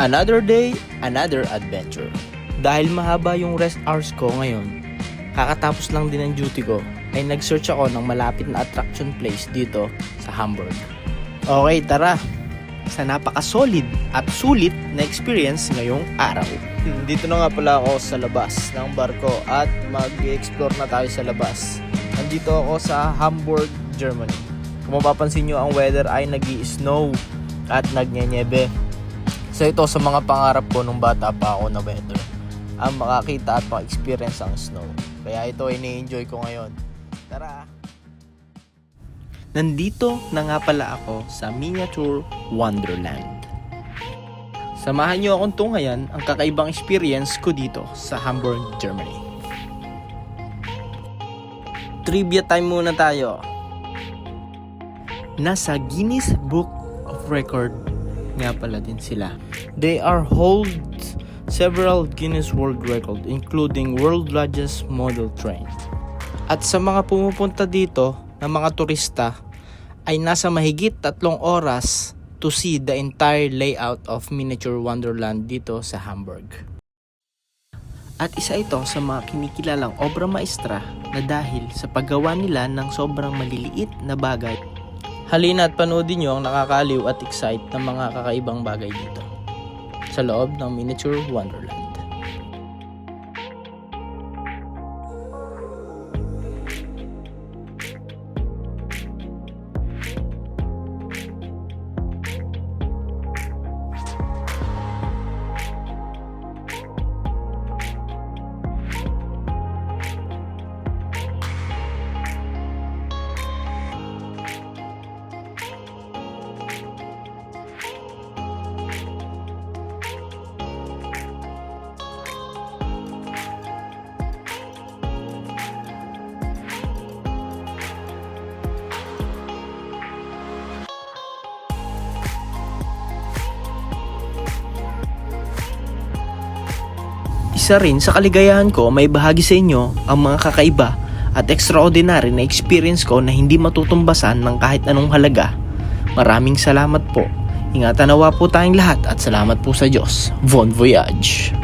Another day, another adventure. Dahil mahaba yung rest hours ko ngayon, kakatapos lang din ng duty ko, ay nag-search ako ng malapit na attraction place dito sa Hamburg. Okay, tara! Sa napaka-solid at sulit na experience ngayong araw. Dito na nga pala ako sa labas ng barko at mag-explore na tayo sa labas. Nandito ako sa Hamburg, Germany. Kung mapapansin nyo, ang weather ay nag-i-snow at nagnyenyebe. So ito sa mga pangarap ko nung bata pa ako na weather, ang makakita at ma-experience ang snow. Kaya ito ay ni-enjoy ko ngayon. Tara! Nandito na nga pala ako sa Miniature Wonderland. Samahan nyo akong tungayan ang kakaibang experience ko dito sa Hamburg, Germany. Trivia time muna tayo. Nasa Guinness Book of Record nga pala din sila. They are hold several Guinness World Record including world largest model train. At sa mga pumupunta dito na mga turista ay nasa mahigit 3 oras to see the entire layout of Miniature Wonderland dito sa Hamburg. At isa ito sa mga kinikilalang obra maestra na dahil sa paggawa nila ng sobrang maliliit na bagay. Halina at panoodin nyo ang nakakaliw at excite ng mga kakaibang bagay dito sa loob ng Miniature Wonderland. Isa rin sa kaligayahan ko may bahagi sa inyo ang mga kakaiba at extraordinary na experience ko na hindi matutumbasan ng kahit anong halaga. Maraming salamat po. Ingatan nawa po tayong lahat at salamat po sa Diyos. Bon voyage!